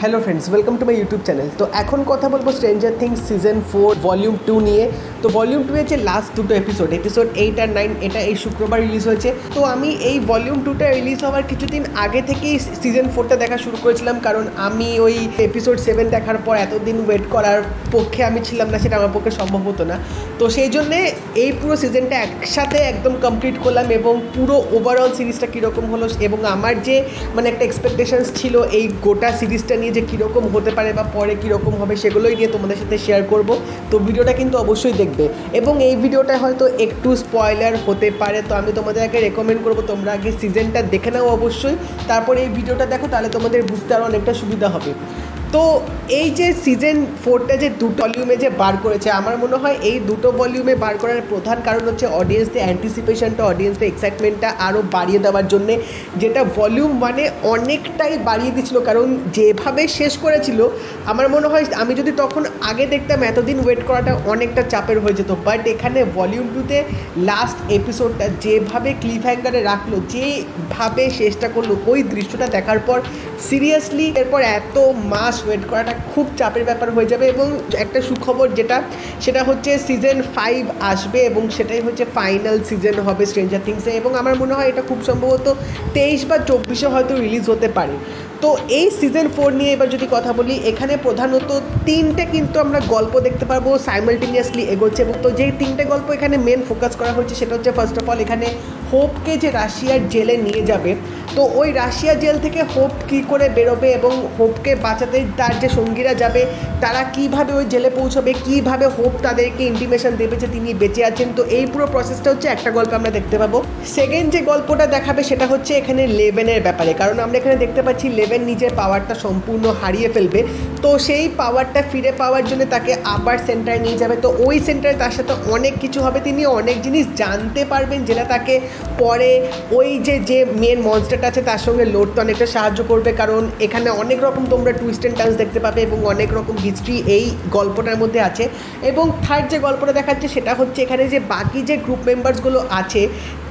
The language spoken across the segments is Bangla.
Hello friends, welcome to my YouTube channel. तो এখন কথা বলবো স্ট্রেঞ্জার থিংস সিজন 4 ভলিউম 2 নিয়ে। তো ভলিউম 2 এর যে লাস্ট দুটো এপিসোড 8 আর 9 এটা এই শুক্রবার রিলিজ হয়েছে। তো আমি এই ভলিউম 2টা রিলিজ হওয়ার কিছুদিন আগে থেকেই সিজন 4টা দেখা শুরু করেছিলাম, কারণ আমি ওই এপিসোড 7 দেখার পর এতদিন ওয়েট করার পক্ষে আমি ছিলাম না, সেটা আমার পক্ষে সম্ভব হতো না। তো সেই জন্যে এই পুরো সিজনটা একসাথে একদম কমপ্লিট করলাম এবং পুরো ওভারঅল সিরিজটা কীরকম হলো এবং আমার যে মানে একটা এক্সপেকটেশনস ছিল এই গোটা সিরিজটা নিয়ে যে কীরকম হতে পারে বা পরে কীরকম হবে সেগুলোই নিয়ে তোমাদের সাথে শেয়ার করব। তো ভিডিওটা কিন্তু অবশ্যই দেখবে এবং এই ভিডিওটা হয়তো একটু স্পয়লার হতে পারে, তো আমি তোমাদের আগে রেকমেন্ড করবো তোমরা আগে সিজনটা দেখে নাও অবশ্যই, তারপরে এই ভিডিওটা দেখো, তাহলে তোমাদের বুঝতে আরও অনেকটা সুবিধা হবে। তো এই যে সিজন 4টা যে দুটো ভলিউমে যে বার করেছে, আমার মনে হয় এই দুটো ভলিউমে বার করার প্রধান কারণ হচ্ছে অডিয়েন্সদের অ্যান্টিসিপেশনটা, অডিয়েন্সদের এক্সাইটমেন্টটা আরও বাড়িয়ে দেওয়ার জন্যে, যেটা ভলিউম 1-এ অনেকটাই বাড়িয়ে দিচ্ছিল। কারণ যেভাবে শেষ করেছিল আমার মনে হয় আমি যদি তখন আগে দেখতাম এতদিন ওয়েট করাটা অনেকটা চাপের হয়ে যেত, বাট এখানে ভলিউম 2-তে লাস্ট এপিসোডটা যেভাবে ক্লিফ হ্যাঙ্গারে রাখলো, যেভাবে শেষটা করলো, ওই দৃশ্যটা দেখার পর সিরিয়াসলি এরপর এত মাস ওয়েট করাটা খুব চাপের ব্যাপার হয়ে যাবে। এবং একটা সুখবর সেটা হচ্ছে সিজন 5 আসবে এবং সেটাই হচ্ছে ফাইনাল সিজন হবে স্ট্রেঞ্জার থিংসে, এবং আমার মনে হয় এটা খুব সম্ভবত 23 বা 24-এ হয়তো রিলিজ হতে পারে। তো এই সিজন 4 নিয়ে এবার যদি কথা বলি, এখানে প্রধানত 3টে কিন্তু আমরা গল্প দেখতে পারবো সাইমালটেনিয়াসলি এগোচ্ছে, এবং তো যেই 3টে গল্প এখানে মেন ফোকাস করা হচ্ছে সেটা হচ্ছে ফার্স্ট অফ অল এখানে হোপকে যে রাশিয়ার জেলে নিয়ে যাবে, তো ওই রাশিয়া জেল থেকে হোপ কী করে বেরোবে এবং হোপকে বাঁচাতে তার যে সঙ্গীরা যাবে তারা কিভাবে ওই জেলে পৌঁছবে, কিভাবে হোপ তাদেরকে ইন্টিমেশন দেবে যে তিনি বেঁচে আছেন। তো এই পুরো প্রসেসটা হচ্ছে একটা গল্প আমরা দেখতে পাবো। সেকেন্ড যে গল্পটা দেখাবে সেটা হচ্ছে এখানে লেভেনের ব্যাপারে, কারণ আমরা এখানে দেখতে পাচ্ছি লেভেন নিজের পাওয়ারটা সম্পূর্ণ হারিয়ে ফেলবে, তো সেই পাওয়ারটা ফিরে পাওয়ার জন্য তাকে আবার সেন্টারে নিয়ে যাবে। তো ওই সেন্টারে তার সাথে অনেক কিছু হবে, তিনি অনেক জিনিস জানতে পারবেন যেটা তাকে পরে ওই যে মেন মনস্টারটা আছে তার সঙ্গে লড়তে অনেকটা সাহায্য করবে, কারণ এখানে অনেক রকম তোমরা টুইস্ট অ্যান্ড টার্নস দেখতে পাবে এবং অনেক রকম হিস্ট্রি এই গল্পটার মধ্যে আছে। এবং থার্ড যে গল্পটা দেখাচ্ছে সেটা হচ্ছে এখানে যে বাকি যে গ্রুপ মেম্বার্সগুলো আছে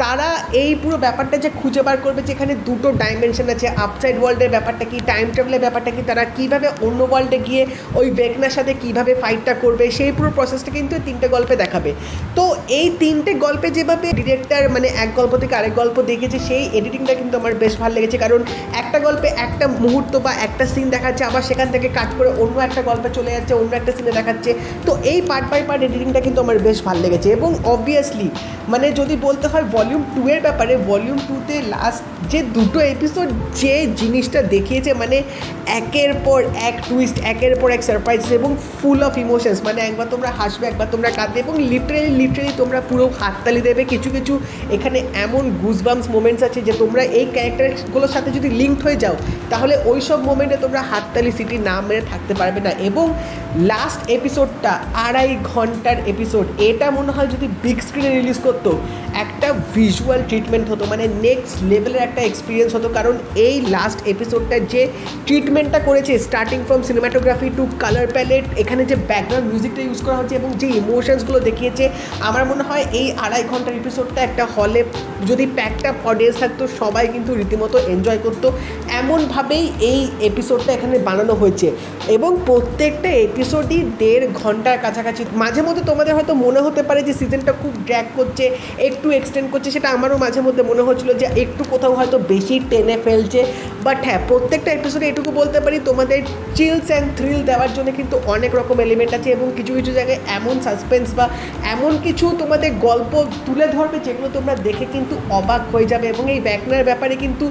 তারা এই পুরো ব্যাপারটা যে খুঁজে বার করবে যে এখানে দুটো ডাইমেনশন আছে, আপসাইড ওয়ার্ল্ডের ব্যাপারটা কি, টাইম ট্রাভেলের ব্যাপারটা কি, তারা কীভাবে অন্য ওয়ার্ল্ডে গিয়ে ওই ভেকনার সাথে কীভাবে ফাইটটা করবে, সেই পুরো প্রসেসটা কিন্তু 3টে গল্পে দেখাবে। তো এই 3টে গল্পে যেভাবে ডিরেক্টর মানে এক গল্প থেকে আরেক গল্প দেখেছে সেই এডিটিংটা কিন্তু আমার বেশ ভালো লেগেছে, কারণ একটা গল্পে একটা মুহূর্ত বা একটা সিন দেখাচ্ছে, আবার সেখান থেকে কাট করে অন্য একটা গল্পে চলে যাচ্ছে, অন্য একটা সিনে দেখাচ্ছে। তো এই পার্ট বাই পার্ট এডিটিংটা কিন্তু আমার বেশ ভালো লেগেছে। এবং অবভিয়াসলি মানে যদি বলতে হয় ভলিউম 2 এর ব্যাপারে, ভলিউম 2-তে লাস্ট যে দুটো এপিসোড যে জিনিসটা দেখিয়েছে মানে একের পর এক টুইস্ট, একের পর এক সারপ্রাইজ এবং ফুল অফ ইমোশনস, মানে একবার তোমরা হাসবে, একবার তোমরা কাঁদবে এবং লিটারেলি তোমরা পুরো হাততালি দেবে। কিছু এখানে এমন গুজবাম্পস মোমেন্টস আছে যে তোমরা এই ক্যারেক্টারগুলোর সাথে যদি লিঙ্কড হয়ে যাও তাহলে ওই সব মোমেন্টে তোমরা হাততালি সিটি না মেরে থাকতে পারবে না। এবং লাস্ট এপিসোডটা 2.5 ঘন্টার এপিসোড, এটা মনে হয় যদি বিগ স্ক্রিনে রিলিজ করতো একটা ভিজুয়াল ট্রিটমেন্ট হতো, মানে নেক্সট লেভেলের একটা এক্সপিরিয়েন্স হতো, কারণ এই লাস্ট এপিসোডটার যে ট্রিটমেন্টটা করেছে starting from cinematography to colour palette, এখানে যে ব্যাকগ্রাউন্ড মিউজিকটা ইউজ করা হচ্ছে এবং যে ইমোশনসগুলো দেখিয়েছে, আমার মনে হয় এই 2.5 ঘন্টার এপিসোডটা একটা হলে যদি প্যাকড আপ অডিয়েন্স থাকতো সবাই কিন্তু রীতিমতো এনজয় করতো। এমনভাবেই এই এপিসোডটা এখানে বানানো হয়েছে এবং প্রত্যেকটা এপিসোডই 1.5 ঘন্টার কাছাকাছি। মাঝে মধ্যে তোমাদের হয়তো মনে হতে পারে যে সিজনটা খুব ড্র্যাগ করছে, একটু এক্সটেন্ড করছে, সেটা আমারও মাঝে মধ্যে মনে হচ্ছিলো যে একটু কোথাও হয়তো বেশি টেনে ফেলছে, বাট হ্যাঁ প্রত্যেকটা এপিসোডে এটুকু বলতে পারি তোমাদের চিলস অ্যান্ড থ্রিল দেওয়ার জন্য কিন্তু অনেক রকম এলিমেন্ট আছে এবং কিছু জায়গায় এমন সাসপেন্স বা এমন কিছু তোমাদের গল্প তুলে ধরবে যেগুলো তোমরা দেখে কিন্তু অবাক হয়ে যাবে। এবং এই ভেকনার ব্যাপারে কিন্তু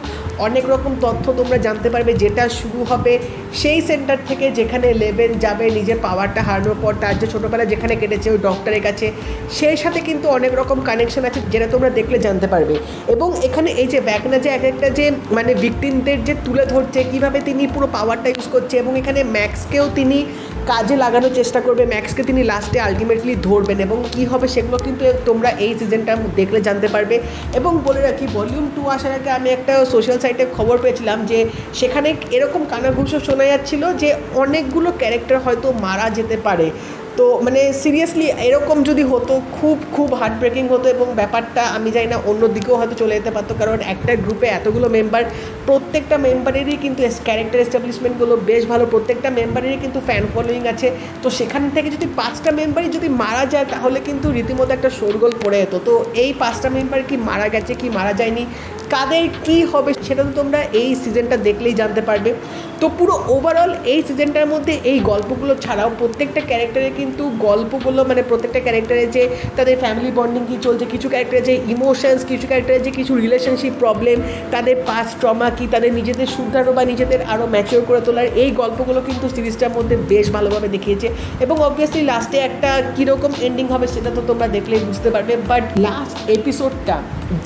অনেক রকম তথ্য তোমরা জানতে পারবে, যেটা শুরু হবে সেই সেন্টার থেকে যেখানে লেভেন যাবে নিজের পাওয়ারটা হারানোর পর, তার যে ছোটোবেলা যেখানে কেটেছে ওই ডক্টরের কাছে, সেই সাথে কিন্তু অনেক রকম কানেকশন আছে যেটা তোমরা দেখলে জানতে পারবে। এবং এখানে এই যে ভেকনা যে এক একটা যে মানে ভিকটিমদের যে তুলে ধরছে কীভাবে তিনি পুরো পাওয়ারটা ইউজ করছে, এবং এখানে ম্যাক্সকেও তিনি কাজে লাগানোর চেষ্টা করবে, ম্যাক্সকে তিনি লাস্টে আলটিমেটলি ধরবেন এবং কী হবে সেগুলো কিন্তু তোমরা এই সিজনটা দেখলে জানতে পারবে। এবং বলে রাখি ভলিউম 2 আসার আগে আমি একটা সোশ্যাল সাইটে খবর পেয়েছিলাম যে সেখানে এরকম কানাঘুষো শোনা যাচ্ছিলো যে অনেকগুলো ক্যারেক্টার হয়তো মারা যেতে পারে। তো মানে সিরিয়াসলি এরকম যদি হতো খুব খুব হার্ট ব্রেকিং হতো, এবং ব্যাপারটা আমি জানি না অন্য দিকেও হয়তো চলে যেতে পারতো, কারণ একটা গ্রুপে এতগুলো মেম্বার, প্রত্যেকটা মেম্বারেরই কিন্তু ক্যারেক্টার এস্টাবলিশমেন্টগুলো বেশ ভালো, প্রত্যেকটা মেম্বারেরই কিন্তু ফ্যান ফলোয়িং আছে। তো সেখান থেকে যদি 5টা মেম্বারই যদি মারা যায় তাহলে কিন্তু রীতিমতো একটা শোরগোল পড়ে যেত। তো এই 5টা মেম্বার কি মারা গেছে কি মারা যায়নি, কাদের কি হবে সেটা তো তোমরা এই সিজনটা দেখলেই জানতে পারবে। তো পুরো ওভারঅল এই সিজনটার মধ্যে এই গল্পগুলো ছাড়াও প্রত্যেকটা ক্যারেক্টারের কিন্তু গল্পগুলো, মানে প্রত্যেকটা ক্যারেক্টারের যে তাদের ফ্যামিলি বন্ডিং কী চলছে, কিছু ক্যারেক্টারের যে ইমোশনস, কিছু ক্যারেক্টারের যে কিছু রিলেশনশিপ প্রবলেম, তাদের পাস্ট ট্রমা কি, তাদের নিজেদের শুধরানো বা নিজেদের আরও ম্যাচিওর করে তোলার, এই গল্পগুলো কিন্তু সিরিজটার মধ্যে বেশ ভালোভাবে দেখিয়েছে। এবং অবভিয়াসলি লাস্টে একটা কীরকম এন্ডিং হবে সেটা তো তোমরা দেখলেই বুঝতে পারবে। বাট লাস্ট এপিসোডটা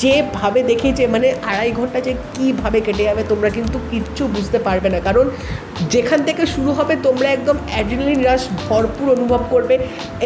যেভাবে দেখিয়েছে, মানে 2.5 ঘন্টা যে কীভাবে কেটে যাবে তোমরা কিন্তু কিচ্ছু বুঝতে পারবে না, কারণ যেখান থেকে শুরু হবে তোমরা একদম অ্যাড্রিনালিন রাশ ভরপুর অনুভব করবে।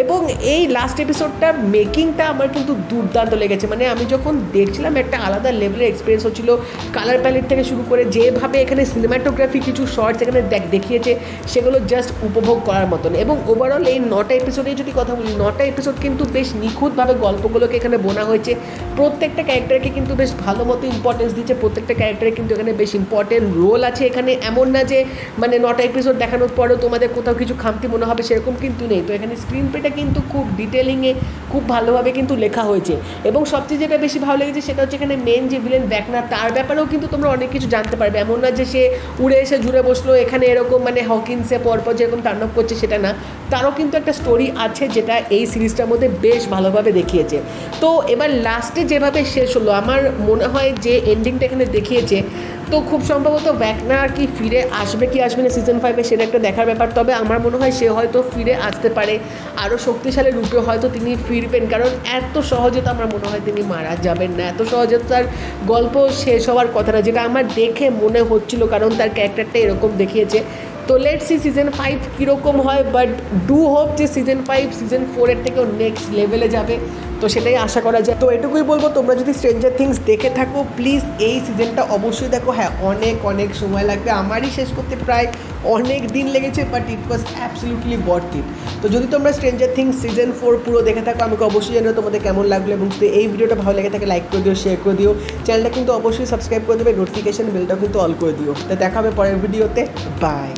এবং এই লাস্ট এপিসোডটার মেকিংটা আমার কিন্তু দুর্দান্ত লেগেছে, মানে আমি যখন দেখছিলাম একটা আলাদা লেভেলের এক্সপিরিয়েন্স হচ্ছিলো, কালার প্যালেট থেকে শুরু করে যেভাবে এখানে সিনেমাটোগ্রাফি কিছু শর্টস এখানে দেখিয়েছে সেগুলো জাস্ট উপভোগ করার মতন। এবং ওভারঅল এই 9টা এপিসোডে যদি কথা বলি, 9টা এপিসোড কিন্তু বেশ নিখুঁতভাবে গল্পগুলোকে এখানে বোনা হয়েছে, প্রত্যেকটা ক্যারেক্টারকে কিন্তু বেশ ভালো মতো ইম্পর্টেন্স দিচ্ছে, প্রত্যেকটা ক্যারেক্টারে কিন্তু এখানে বেশ ইম্পর্টেন্ট রোল আছে। এখানে এমন না যে মানে 9টা এপিসোড দেখানোর পরেও তোমাদের কোথাও কিছু খামতি মনে হবে, সেরকম কিন্তু নেই। তো এখানে স্ক্রিন প্লেটা কিন্তু খুব ডিটেলিংয়ে খুব ভালোভাবে কিন্তু লেখা হয়েছে। এবং সবচেয়ে যেটা বেশি ভালো লেগেছে সেটা হচ্ছে এখানে মেন যে ভিলেন ভ্যাকনার, তার ব্যাপারেও কিন্তু তোমরা অনেক কিছু জানতে পারবে। এমন না যে সে উড়ে এসে জুড়ে বসলো এখানে এরকম, মানে হকিন্সে পরপর যেরকম তাণ্ডব করছে সেটা না, তারও কিন্তু একটা স্টোরি আছে যেটা এই সিরিজটার মধ্যে বেশ ভালোভাবে দেখিয়েছে। তো এবার লাস্টে যেভাবে শেষ হলো, আমার মনে হয় যে এন্ডিংটা এখানে দেখিয়েছে, তো খুব সম্ভবত ভ্যাকনার কি ফিরে আসবে কি আসবে না সিজন 5-এ সেটা একটা দেখার ব্যাপার। তবে আমার মনে হয় সে হয়তো ফিরে আসতে পারে, আরও শক্তিশালী রূপে হয়তো তিনি ফিরবেন, কারণ এত সহজে তো আমার মনে হয় তিনি মারা যাবেন না, এত সহজে তার গল্প শেষ হওয়ার কথা না, যেটা আমার দেখে মনে হচ্ছিল, কারণ তার ক্যারেক্টারটা এরকম দেখিয়েছে। তো লেটস সি সিজন 5 কীরকম হয়, বাট ডু হোপ যে সিজন 5 সিজন 4-এর থেকেও নেক্সট লেভেলে যাবে, তো সেটাই আশা করা যায়। তো এটুকুই বলবো, তোমরা যদি স্ট্রেঞ্জার থিংস দেখে থাকো প্লিজ এই সিজনটা অবশ্যই দেখো। হ্যাঁ, অনেক সময় লাগবে, আমারই শেষ করতে প্রায় অনেক দিন লেগেছে, but it was absolutely worth it. তো যদি তোমরা স্ট্রেঞ্জার থিংস সিজন 4 পুরো দেখে থাকো আমাকে অবশ্যই জানিও তোমাদের কেমন লাগলো, এবং যদি এই ভিডিওটা ভালো লেগে থাকে লাইক করে দিও, শেয়ার করে দিও, চ্যানেলটা কিন্তু অবশ্যই সাবস্ক্রাইব করে দেবে, নোটিফিকেশন বেলটাও কিন্তু অল করে দিও। তো দেখা হবে পরের ভিডিওতে, বাই।